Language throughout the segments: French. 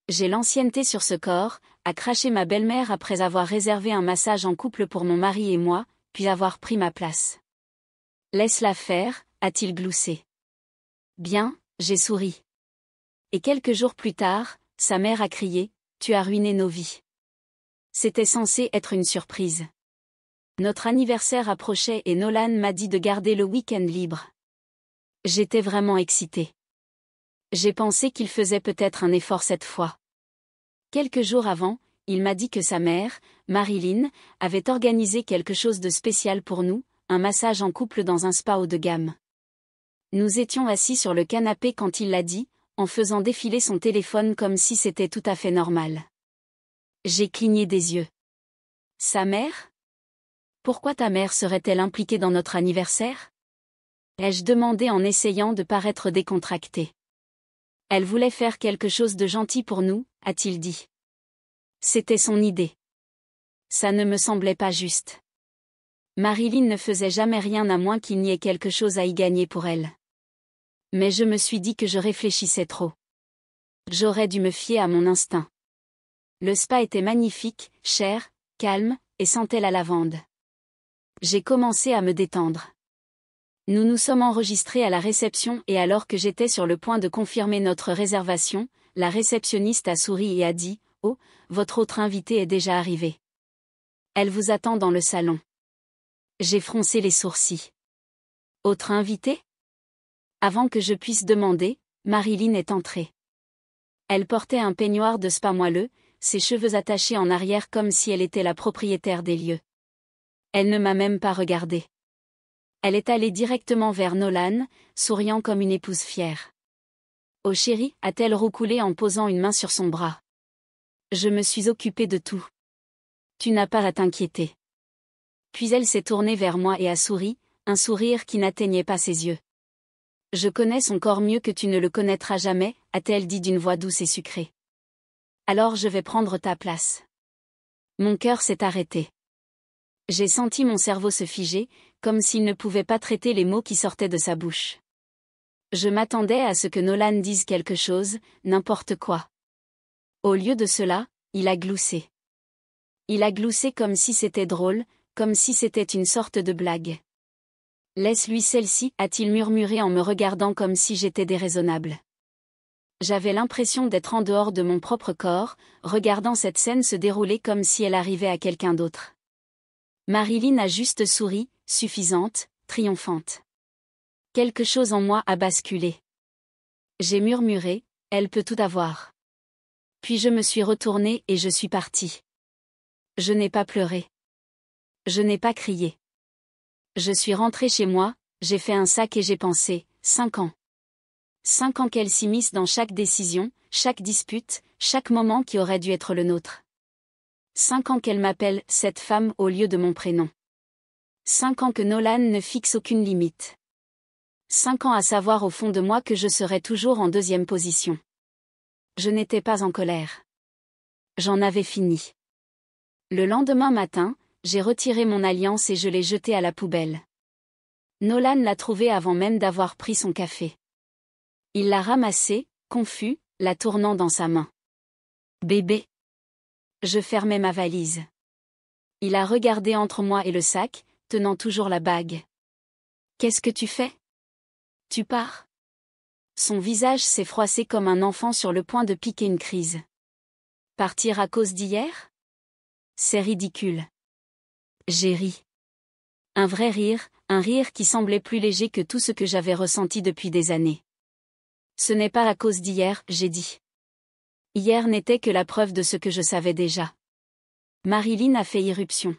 J'ai l'ancienneté sur ce corps, a craché ma belle-mère après avoir réservé un massage en couple pour mon mari et moi, puis avoir pris ma place. Laisse-la faire, a-t-il gloussé. Bien, j'ai souri. Et quelques jours plus tard, sa mère a crié, tu as ruiné nos vies. C'était censé être une surprise. Notre anniversaire approchait et Nolan m'a dit de garder le week-end libre. J'étais vraiment excitée. J'ai pensé qu'il faisait peut-être un effort cette fois. Quelques jours avant, il m'a dit que sa mère, Marilyn, avait organisé quelque chose de spécial pour nous, un massage en couple dans un spa haut de gamme. Nous étions assis sur le canapé quand il l'a dit, en faisant défiler son téléphone comme si c'était tout à fait normal. J'ai cligné des yeux. Sa mère ? Pourquoi ta mère serait-elle impliquée dans notre anniversaire ? Ai-je demandé en essayant de paraître décontractée. Elle voulait faire quelque chose de gentil pour nous, a-t-il dit. C'était son idée. Ça ne me semblait pas juste. Marilyn ne faisait jamais rien à moins qu'il n'y ait quelque chose à y gagner pour elle. Mais je me suis dit que je réfléchissais trop. J'aurais dû me fier à mon instinct. Le spa était magnifique, cher, calme, et sentait la lavande. J'ai commencé à me détendre. Nous nous sommes enregistrés à la réception et alors que j'étais sur le point de confirmer notre réservation, la réceptionniste a souri et a dit « Oh, votre autre invité est déjà arrivé. Elle vous attend dans le salon. » J'ai froncé les sourcils. Autre invité ? Avant que je puisse demander, Marilyn est entrée. Elle portait un peignoir de spa moelleux, ses cheveux attachés en arrière comme si elle était la propriétaire des lieux. Elle ne m'a même pas regardée. Elle est allée directement vers Nolan, souriant comme une épouse fière. « Oh chérie » a-t-elle roucoulé en posant une main sur son bras. Je me suis occupée de tout. Tu n'as pas à t'inquiéter. Puis elle s'est tournée vers moi et a souri, un sourire qui n'atteignait pas ses yeux. Je connais son corps mieux que tu ne le connaîtras jamais, a-t-elle dit d'une voix douce et sucrée. Alors je vais prendre ta place. Mon cœur s'est arrêté. J'ai senti mon cerveau se figer, comme s'il ne pouvait pas traiter les mots qui sortaient de sa bouche. Je m'attendais à ce que Nolan dise quelque chose, n'importe quoi. Au lieu de cela, il a gloussé. Il a gloussé comme si c'était drôle, comme si c'était une sorte de blague. Laisse-lui celle-ci, a-t-il murmuré en me regardant comme si j'étais déraisonnable. J'avais l'impression d'être en dehors de mon propre corps, regardant cette scène se dérouler comme si elle arrivait à quelqu'un d'autre. Marilyn a juste souri, suffisante, triomphante. Quelque chose en moi a basculé. J'ai murmuré, elle peut tout avoir. Puis je me suis retournée et je suis partie. Je n'ai pas pleuré. Je n'ai pas crié. Je suis rentrée chez moi, j'ai fait un sac et j'ai pensé, 5 ans. 5 ans qu'elle s'immisce dans chaque décision, chaque dispute, chaque moment qui aurait dû être le nôtre. 5 ans qu'elle m'appelle « cette femme » au lieu de mon prénom. 5 ans que Nolan ne fixe aucune limite. 5 ans à savoir au fond de moi que je serais toujours en deuxième position. Je n'étais pas en colère. J'en avais fini. Le lendemain matin, j'ai retiré mon alliance et je l'ai jetée à la poubelle. Nolan l'a trouvée avant même d'avoir pris son café. Il l'a ramassée, confus, la tournant dans sa main. Bébé. Je fermais ma valise. Il a regardé entre moi et le sac, tenant toujours la bague. Qu'est-ce que tu fais ? Tu pars ? Son visage s'est froissé comme un enfant sur le point de piquer une crise. Partir à cause d'hier ? C'est ridicule. J'ai ri. Un vrai rire, un rire qui semblait plus léger que tout ce que j'avais ressenti depuis des années. Ce n'est pas à cause d'hier, j'ai dit. Hier n'était que la preuve de ce que je savais déjà. Marilyn a fait irruption.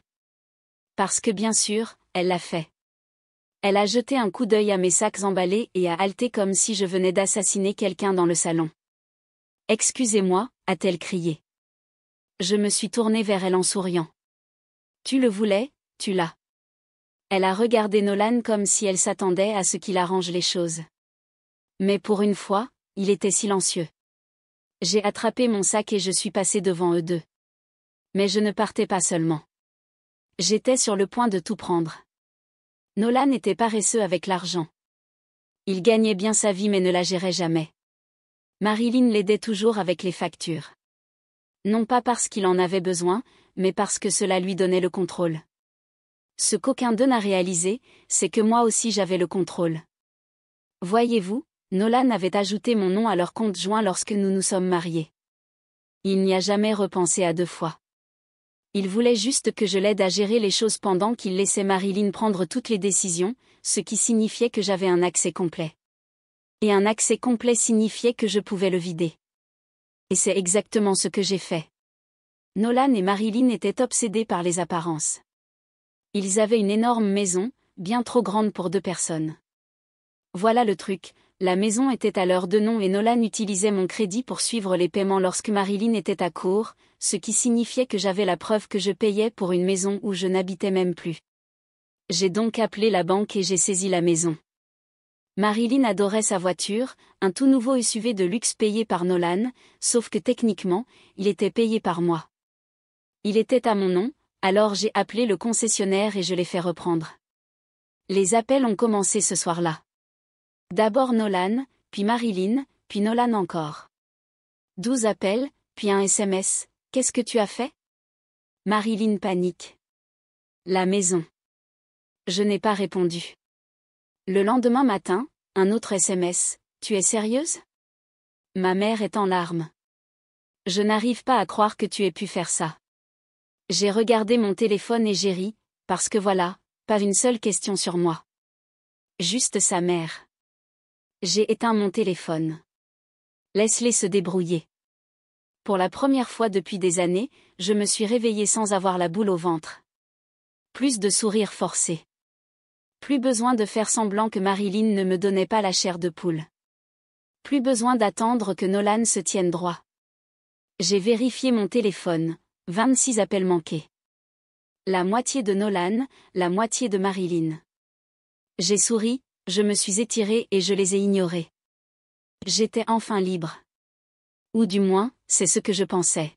Parce que bien sûr, elle l'a fait. Elle a jeté un coup d'œil à mes sacs emballés et a haleté comme si je venais d'assassiner quelqu'un dans le salon. « Excusez-moi » a-t-elle crié. Je me suis tournée vers elle en souriant. « Tu le voulais, tu l'as. » Elle a regardé Nolan comme si elle s'attendait à ce qu'il arrange les choses. Mais pour une fois, il était silencieux. J'ai attrapé mon sac et je suis passée devant eux deux. Mais je ne partais pas seulement. J'étais sur le point de tout prendre. Nolan était paresseux avec l'argent. Il gagnait bien sa vie mais ne la gérait jamais. Marilyn l'aidait toujours avec les factures. Non pas parce qu'il en avait besoin, mais parce que cela lui donnait le contrôle. Ce qu'aucun d'eux n'a réalisé, c'est que moi aussi j'avais le contrôle. Voyez-vous, Nolan avait ajouté mon nom à leur compte joint lorsque nous nous sommes mariés. Il n'y a jamais repensé à 2 fois. Il voulait juste que je l'aide à gérer les choses pendant qu'il laissait Marilyn prendre toutes les décisions, ce qui signifiait que j'avais un accès complet. Et un accès complet signifiait que je pouvais le vider. Et c'est exactement ce que j'ai fait. Nolan et Marilyn étaient obsédés par les apparences. Ils avaient une énorme maison, bien trop grande pour 2 personnes. Voilà le truc, la maison était à leurs 2 noms et Nolan utilisait mon crédit pour suivre les paiements lorsque Marilyn était à court, ce qui signifiait que j'avais la preuve que je payais pour une maison où je n'habitais même plus. J'ai donc appelé la banque et j'ai saisi la maison. Marilyn adorait sa voiture, un tout nouveau SUV de luxe payé par Nolan, sauf que techniquement, il était payé par moi. Il était à mon nom, alors j'ai appelé le concessionnaire et je l'ai fait reprendre. Les appels ont commencé ce soir-là. D'abord Nolan, puis Marilyn, puis Nolan encore. 12 appels, puis un SMS, « Qu'est-ce que tu as fait ?» Marilyn panique. La maison. Je n'ai pas répondu. Le lendemain matin, un autre SMS, « Tu es sérieuse ?» Ma mère est en larmes. Je n'arrive pas à croire que tu aies pu faire ça. J'ai regardé mon téléphone et j'ai ri, parce que voilà, pas une seule question sur moi. Juste sa mère. J'ai éteint mon téléphone. Laisse-les se débrouiller. Pour la première fois depuis des années, je me suis réveillée sans avoir la boule au ventre. Plus de sourires forcés. Plus besoin de faire semblant que Marilyn ne me donnait pas la chair de poule. Plus besoin d'attendre que Nolan se tienne droit. J'ai vérifié mon téléphone, 26 appels manqués. La moitié de Nolan, la moitié de Marilyn. J'ai souri, je me suis étirée et je les ai ignorés. J'étais enfin libre. Ou du moins, c'est ce que je pensais.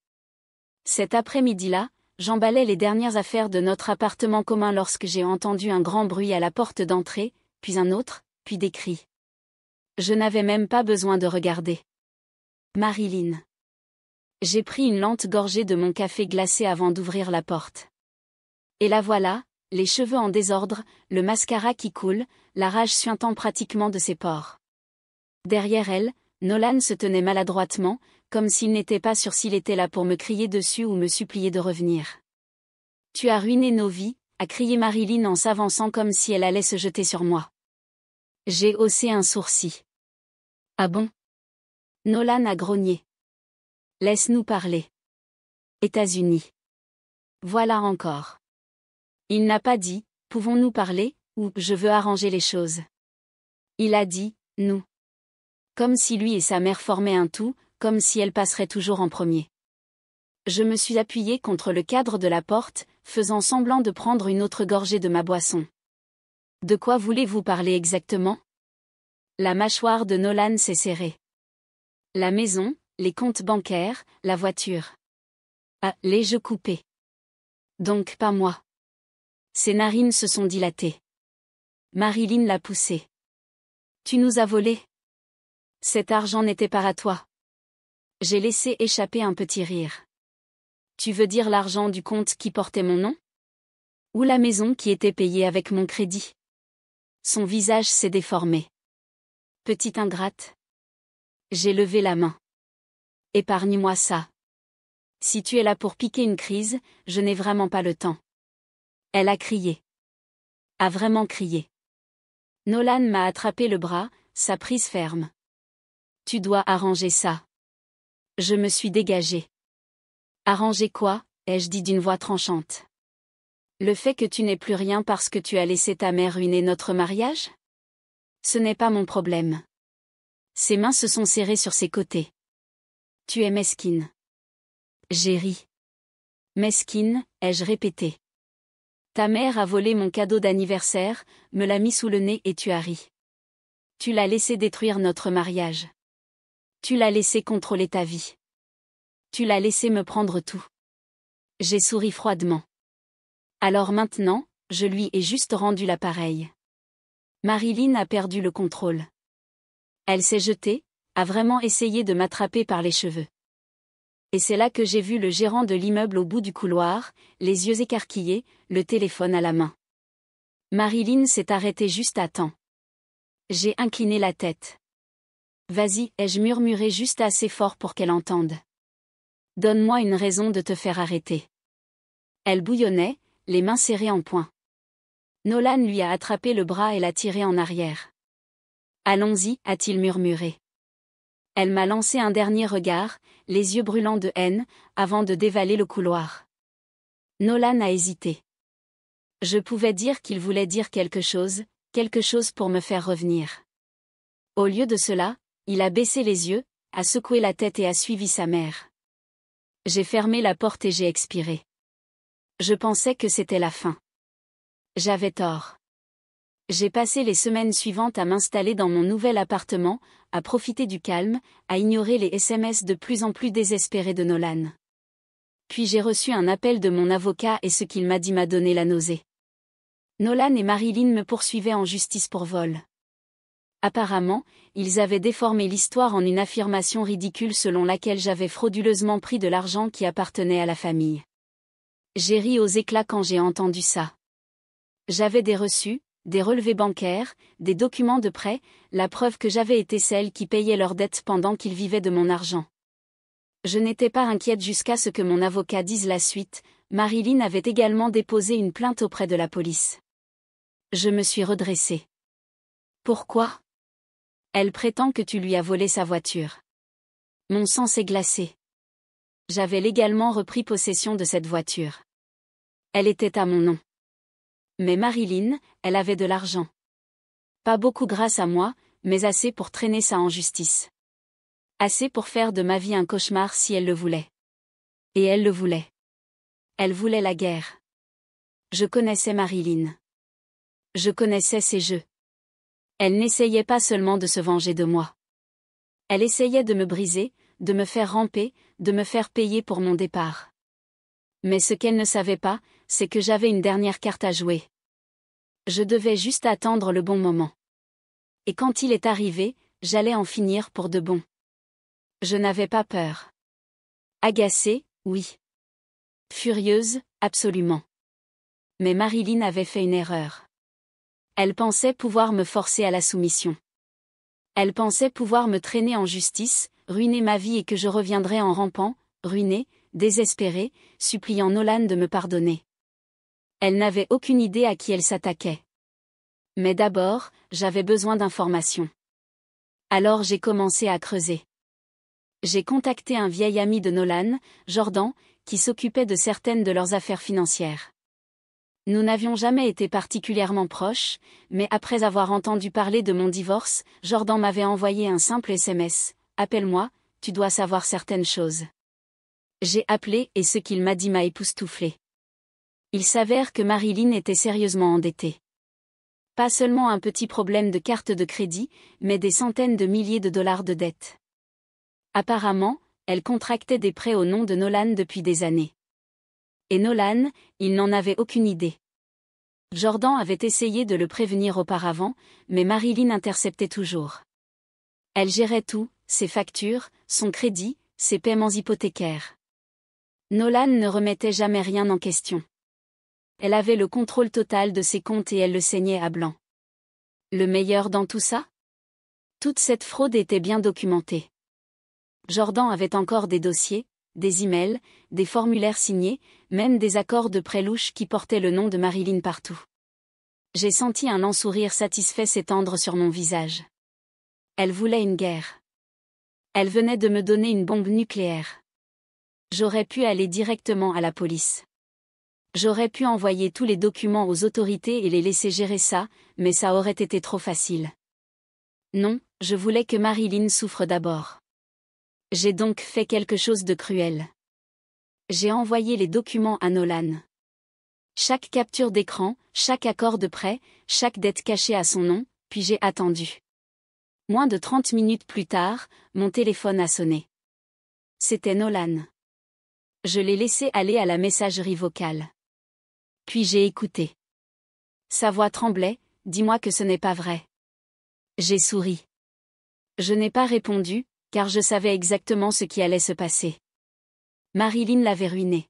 Cet après-midi-là, j'emballais les dernières affaires de notre appartement commun lorsque j'ai entendu un grand bruit à la porte d'entrée, puis un autre, puis des cris. Je n'avais même pas besoin de regarder. Marilyn. J'ai pris une lente gorgée de mon café glacé avant d'ouvrir la porte. Et la voilà, les cheveux en désordre, le mascara qui coule, la rage suintant pratiquement de ses pores. Derrière elle, Nolan se tenait maladroitement, comme s'il n'était pas sûr s'il était là pour me crier dessus ou me supplier de revenir. « Tu as ruiné nos vies », a crié Marilyn en s'avançant comme si elle allait se jeter sur moi. J'ai haussé un sourcil. « Ah bon ?» Nolan a grogné. « Laisse-nous parler. » États-Unis. Voilà encore. Il n'a pas dit « Pouvons-nous parler » ou « Je veux arranger les choses ». Il a dit « Nous ». Comme si lui et sa mère formaient un tout, comme si elle passerait toujours en premier. Je me suis appuyée contre le cadre de la porte, faisant semblant de prendre une autre gorgée de ma boisson. De quoi voulez-vous parler exactement ? La mâchoire de Nolan s'est serrée. La maison, les comptes bancaires, la voiture. Ah, les jeux coupés. Donc pas moi. Ses narines se sont dilatées. Marilyn l'a poussé. Tu nous as volé. Cet argent n'était pas à toi. J'ai laissé échapper un petit rire. Tu veux dire l'argent du compte qui portait mon nom ? Ou la maison qui était payée avec mon crédit ? Son visage s'est déformé. Petite ingrate. J'ai levé la main. Épargne-moi ça. Si tu es là pour piquer une crise, je n'ai vraiment pas le temps. Elle a crié. A vraiment crié. Nolan m'a attrapé le bras, sa prise ferme. Tu dois arranger ça. Je me suis dégagée. Arranger quoi ? Ai-je dit d'une voix tranchante. Le fait que tu n'aies plus rien parce que tu as laissé ta mère ruiner notre mariage ? Ce n'est pas mon problème. Ses mains se sont serrées sur ses côtés. Tu es mesquine. J'ai ri. Mesquine, ai-je répété. Ta mère a volé mon cadeau d'anniversaire, me l'a mis sous le nez et tu as ri. Tu l'as laissé détruire notre mariage. Tu l'as laissé contrôler ta vie. Tu l'as laissé me prendre tout. J'ai souri froidement. Alors maintenant, je lui ai juste rendu l'appareil. Marilyn a perdu le contrôle. Elle s'est jetée, a vraiment essayé de m'attraper par les cheveux. Et c'est là que j'ai vu le gérant de l'immeuble au bout du couloir, les yeux écarquillés, le téléphone à la main. Marilyn s'est arrêtée juste à temps. J'ai incliné la tête. Vas-y, ai-je murmuré juste assez fort pour qu'elle entende. Donne-moi une raison de te faire arrêter. Elle bouillonnait, les mains serrées en poing. Nolan lui a attrapé le bras et l'a tiré en arrière. Allons-y, a-t-il murmuré. Elle m'a lancé un dernier regard, les yeux brûlants de haine, avant de dévaler le couloir. Nolan a hésité. Je pouvais dire qu'il voulait dire quelque chose pour me faire revenir. Au lieu de cela, il a baissé les yeux, a secoué la tête et a suivi sa mère. J'ai fermé la porte et j'ai expiré. Je pensais que c'était la fin. J'avais tort. J'ai passé les semaines suivantes à m'installer dans mon nouvel appartement, à profiter du calme, à ignorer les SMS de plus en plus désespérés de Nolan. Puis j'ai reçu un appel de mon avocat et ce qu'il m'a dit m'a donné la nausée. Nolan et Marilyn me poursuivaient en justice pour vol. Apparemment, ils avaient déformé l'histoire en une affirmation ridicule selon laquelle j'avais frauduleusement pris de l'argent qui appartenait à la famille. J'ai ri aux éclats quand j'ai entendu ça. J'avais des reçus, des relevés bancaires, des documents de prêt, la preuve que j'avais été celle qui payait leurs dettes pendant qu'ils vivaient de mon argent. Je n'étais pas inquiète jusqu'à ce que mon avocat dise la suite. Marilyn avait également déposé une plainte auprès de la police. Je me suis redressée. Pourquoi ? Elle prétend que tu lui as volé sa voiture. Mon sang s'est glacé. J'avais légalement repris possession de cette voiture. Elle était à mon nom. Mais Marilyn, elle avait de l'argent. Pas beaucoup grâce à moi, mais assez pour traîner ça en justice. Assez pour faire de ma vie un cauchemar si elle le voulait. Et elle le voulait. Elle voulait la guerre. Je connaissais Marilyn. Je connaissais ses jeux. Elle n'essayait pas seulement de se venger de moi. Elle essayait de me briser, de me faire ramper, de me faire payer pour mon départ. Mais ce qu'elle ne savait pas, c'est que j'avais une dernière carte à jouer. Je devais juste attendre le bon moment. Et quand il est arrivé, j'allais en finir pour de bon. Je n'avais pas peur. Agacée, oui. Furieuse, absolument. Mais Marilyn avait fait une erreur. Elle pensait pouvoir me forcer à la soumission. Elle pensait pouvoir me traîner en justice, ruiner ma vie et que je reviendrais en rampant, ruinée, désespérée, suppliant Nolan de me pardonner. Elle n'avait aucune idée à qui elle s'attaquait. Mais d'abord, j'avais besoin d'informations. Alors j'ai commencé à creuser. J'ai contacté un vieil ami de Nolan, Jordan, qui s'occupait de certaines de leurs affaires financières. Nous n'avions jamais été particulièrement proches, mais après avoir entendu parler de mon divorce, Jordan m'avait envoyé un simple SMS. « Appelle-moi, tu dois savoir certaines choses. » J'ai appelé et ce qu'il m'a dit m'a époustouflé. Il s'avère que Marilyn était sérieusement endettée. Pas seulement un petit problème de carte de crédit, mais des centaines de milliers de dollars de dettes. Apparemment, elle contractait des prêts au nom de Nolan depuis des années. Et Nolan, il n'en avait aucune idée. Jordan avait essayé de le prévenir auparavant, mais Marilyn interceptait toujours. Elle gérait tout, ses factures, son crédit, ses paiements hypothécaires. Nolan ne remettait jamais rien en question. Elle avait le contrôle total de ses comptes et elle le saignait à blanc. Le meilleur dans tout ça ? Toute cette fraude était bien documentée. Jordan avait encore des dossiers, des emails, des formulaires signés, même des accords de prêt louches qui portaient le nom de Marilyn partout. J'ai senti un lent sourire satisfait s'étendre sur mon visage. Elle voulait une guerre. Elle venait de me donner une bombe nucléaire. J'aurais pu aller directement à la police. J'aurais pu envoyer tous les documents aux autorités et les laisser gérer ça, mais ça aurait été trop facile. Non, je voulais que Marilyn souffre d'abord. J'ai donc fait quelque chose de cruel. J'ai envoyé les documents à Nolan. Chaque capture d'écran, chaque accord de prêt, chaque dette cachée à son nom, puis j'ai attendu. Moins de 30 minutes plus tard, mon téléphone a sonné. C'était Nolan. Je l'ai laissé aller à la messagerie vocale. Puis j'ai écouté. Sa voix tremblait, « Dis-moi que ce n'est pas vrai. » J'ai souri. Je n'ai pas répondu, car je savais exactement ce qui allait se passer. Marilyn l'avait ruiné.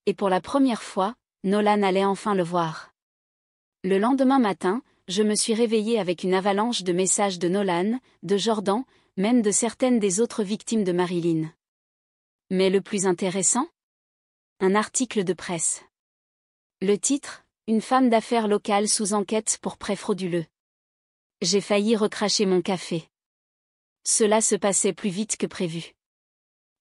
Et pour la première fois, Nolan allait enfin le voir. Le lendemain matin, je me suis réveillée avec une avalanche de messages de Nolan, de Jordan, même de certaines des autres victimes de Marilyn. Mais le plus intéressant ? Un article de presse. Le titre, une femme d'affaires locale sous enquête pour prêt frauduleux. J'ai failli recracher mon café. Cela se passait plus vite que prévu.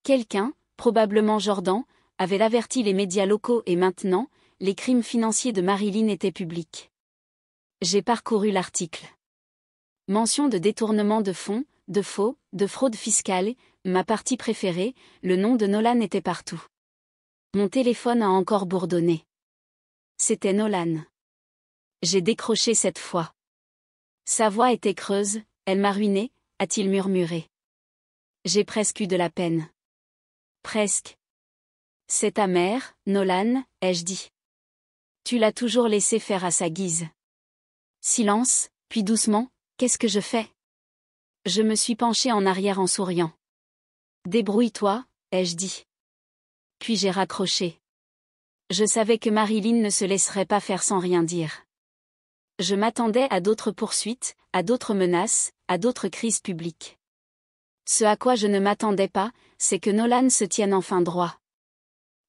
Quelqu'un, probablement Jordan, avait averti les médias locaux et maintenant, les crimes financiers de Marilyn étaient publics. J'ai parcouru l'article. Mention de détournement de fonds, de faux, de fraude fiscale, ma partie préférée, le nom de Nolan était partout. Mon téléphone a encore bourdonné. C'était Nolan. J'ai décroché cette fois. Sa voix était creuse, elle m'a ruiné, a-t-il murmuré. J'ai presque eu de la peine. Presque. C'est ta mère, Nolan, ai-je dit. Tu l'as toujours laissé faire à sa guise. Silence, puis doucement, qu'est-ce que je fais ? Je me suis penchée en arrière en souriant. Débrouille-toi, ai-je dit. Puis j'ai raccroché. Je savais que Marilyn ne se laisserait pas faire sans rien dire. Je m'attendais à d'autres poursuites, à d'autres menaces, à d'autres crises publiques. Ce à quoi je ne m'attendais pas, c'est que Nolan se tienne enfin droit.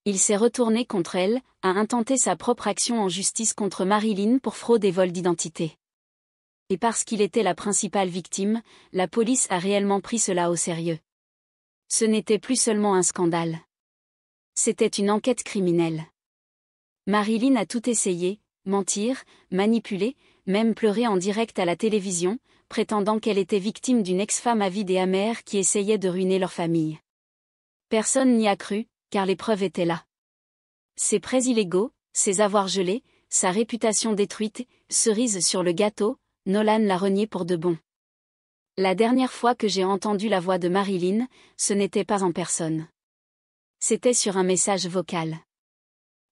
Il s'est retourné contre elle, a intenté sa propre action en justice contre Marilyn pour fraude et vol d'identité. Et parce qu'il était la principale victime, la police a réellement pris cela au sérieux. Ce n'était plus seulement un scandale. C'était une enquête criminelle. Marilyn a tout essayé, mentir, manipuler, même pleurer en direct à la télévision, prétendant qu'elle était victime d'une ex-femme avide et amère qui essayait de ruiner leur famille. Personne n'y a cru, car les preuves étaient là. Ses prêts illégaux, ses avoirs gelés, sa réputation détruite, cerise sur le gâteau, Nolan l'a renié pour de bon. La dernière fois que j'ai entendu la voix de Marilyn, ce n'était pas en personne. C'était sur un message vocal.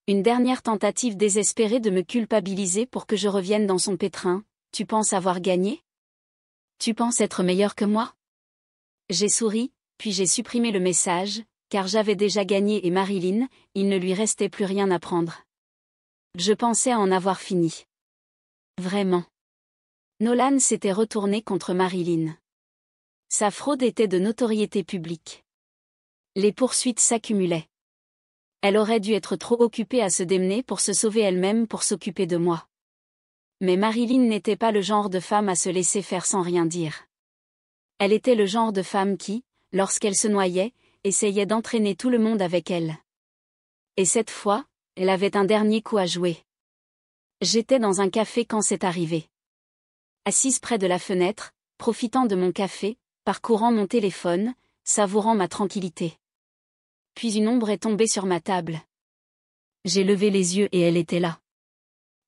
Une dernière tentative désespérée de me culpabiliser pour que je revienne dans son pétrin. Tu penses avoir gagné ? Tu penses être meilleur que moi ? J'ai souri, puis j'ai supprimé le message, car j'avais déjà gagné et Marilyn, il ne lui restait plus rien à prendre. Je pensais en avoir fini. Vraiment. Nolan s'était retourné contre Marilyn. Sa fraude était de notoriété publique. Les poursuites s'accumulaient. Elle aurait dû être trop occupée à se démener pour se sauver elle-même pour s'occuper de moi. Mais Marilyn n'était pas le genre de femme à se laisser faire sans rien dire. Elle était le genre de femme qui, lorsqu'elle se noyait, essayait d'entraîner tout le monde avec elle. Et cette fois, elle avait un dernier coup à jouer. J'étais dans un café quand c'est arrivé. Assise près de la fenêtre, profitant de mon café, parcourant mon téléphone, savourant ma tranquillité. Puis une ombre est tombée sur ma table. J'ai levé les yeux et elle était là.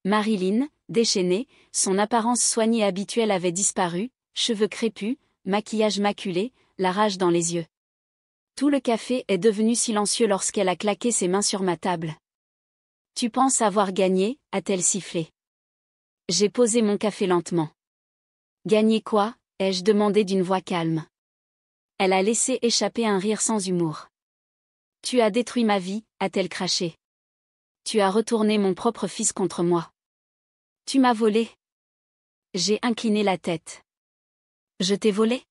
Marilyn, déchaînée, son apparence soignée habituelle avait disparu, cheveux crépus, maquillage maculé, la rage dans les yeux. Tout le café est devenu silencieux lorsqu'elle a claqué ses mains sur ma table. « Tu penses avoir gagné ?» a-t-elle sifflé. J'ai posé mon café lentement. « Gagné quoi ?» ai-je demandé d'une voix calme. Elle a laissé échapper un rire sans humour. « Tu as détruit ma vie » a-t-elle craché. « Tu as retourné mon propre fils contre moi. Tu m'as volé. » J'ai incliné la tête. « Je t'ai volé ?»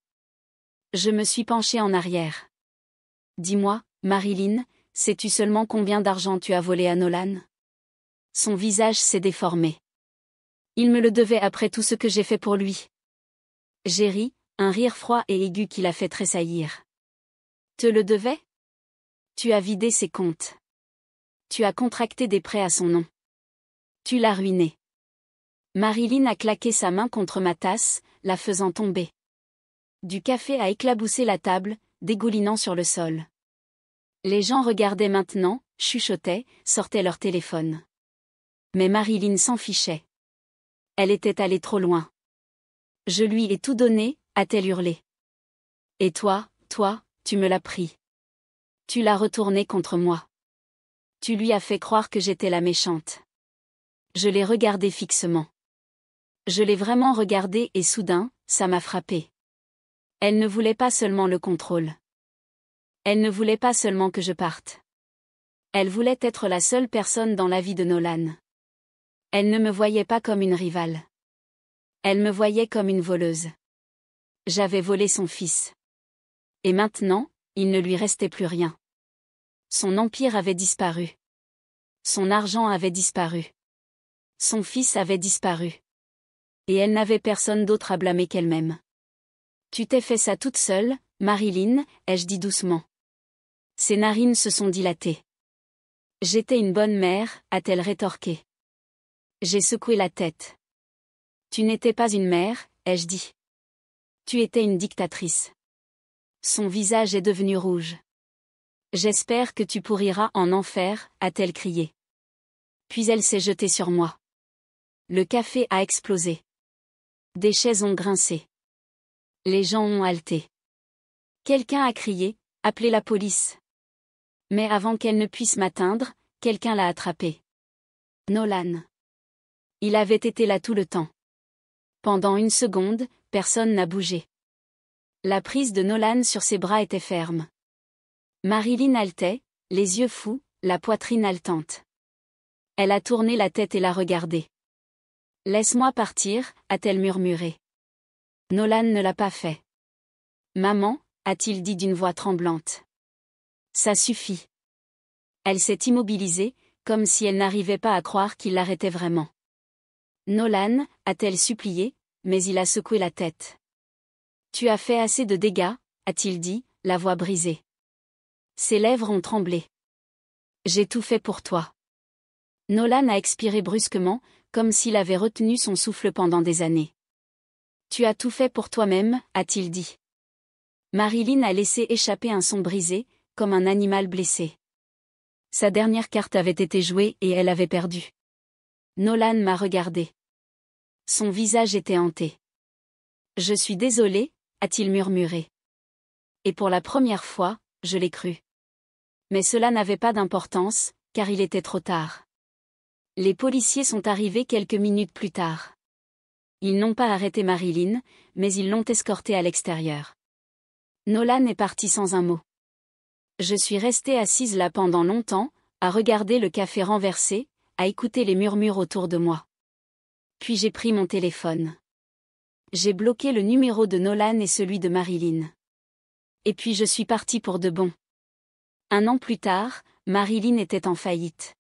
Je me suis penchée en arrière. « Dis-moi, Marilyn, sais-tu seulement combien d'argent tu as volé à Nolan ?» Son visage s'est déformé. Il me le devait après tout ce que j'ai fait pour lui. J'ai ri, un rire froid et aigu qui l'a fait tressaillir. Te le devais ? Tu as vidé ses comptes. Tu as contracté des prêts à son nom. Tu l'as ruiné. Marilyn a claqué sa main contre ma tasse, la faisant tomber. Du café a éclaboussé la table, dégoulinant sur le sol. Les gens regardaient maintenant, chuchotaient, sortaient leur téléphone. Mais Marilyn s'en fichait. Elle était allée trop loin. Je lui ai tout donné, a-t-elle hurlé. Et toi, tu me l'as pris. Tu l'as retourné contre moi. Tu lui as fait croire que j'étais la méchante. Je l'ai regardé fixement. Je l'ai vraiment regardé et soudain, ça m'a frappé. Elle ne voulait pas seulement le contrôle. Elle ne voulait pas seulement que je parte. Elle voulait être la seule personne dans la vie de Nolan. Elle ne me voyait pas comme une rivale. Elle me voyait comme une voleuse. J'avais volé son fils. Et maintenant, il ne lui restait plus rien. Son empire avait disparu. Son argent avait disparu. Son fils avait disparu. Et elle n'avait personne d'autre à blâmer qu'elle-même. Tu t'es fait ça toute seule, Marilyn, ai-je dit doucement. Ses narines se sont dilatées. J'étais une bonne mère, a-t-elle rétorqué. J'ai secoué la tête. Tu n'étais pas une mère, ai-je dit. Tu étais une dictatrice. Son visage est devenu rouge. J'espère que tu pourriras en enfer, a-t-elle crié. Puis elle s'est jetée sur moi. Le café a explosé. Des chaises ont grincé. Les gens ont halté. Quelqu'un a crié, appelez la police. Mais avant qu'elle ne puisse m'atteindre, quelqu'un l'a attrapé. Nolan. Il avait été là tout le temps. Pendant une seconde, personne n'a bougé. La prise de Nolan sur ses bras était ferme. Marilyn haletait, les yeux fous, la poitrine haletante. Elle a tourné la tête et l'a regardé. Laisse-moi partir, a-t-elle murmuré. Nolan ne l'a pas fait. Maman, a-t-il dit d'une voix tremblante. Ça suffit. Elle s'est immobilisée, comme si elle n'arrivait pas à croire qu'il l'arrêtait vraiment. Nolan, a-t-elle supplié, mais il a secoué la tête. Tu as fait assez de dégâts, a-t-il dit, la voix brisée. Ses lèvres ont tremblé. J'ai tout fait pour toi. Nolan a expiré brusquement, comme s'il avait retenu son souffle pendant des années. Tu as tout fait pour toi-même, a-t-il dit. Marilyn a laissé échapper un son brisé, comme un animal blessé. Sa dernière carte avait été jouée et elle avait perdu. Nolan m'a regardé. Son visage était hanté. Je suis désolé, a-t-il murmuré. Et pour la première fois, je l'ai cru. Mais cela n'avait pas d'importance, car il était trop tard. Les policiers sont arrivés quelques minutes plus tard. Ils n'ont pas arrêté Marilyn, mais ils l'ont escortée à l'extérieur. Nolan est parti sans un mot. Je suis restée assise là pendant longtemps, à regarder le café renversé, à écouter les murmures autour de moi. Puis j'ai pris mon téléphone. J'ai bloqué le numéro de Nolan et celui de Marilyn. Et puis je suis partie pour de bon. 1 an plus tard, Marilyn était en faillite.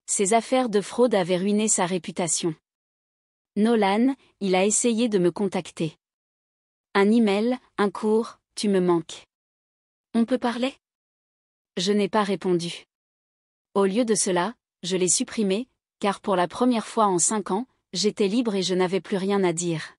Ses affaires de fraude avaient ruiné sa réputation. Nolan, il a essayé de me contacter. Un email, un cours, tu me manques. On peut parler ? Je n'ai pas répondu. Au lieu de cela, je l'ai supprimé, car pour la première fois en 5 ans, j'étais libre et je n'avais plus rien à dire.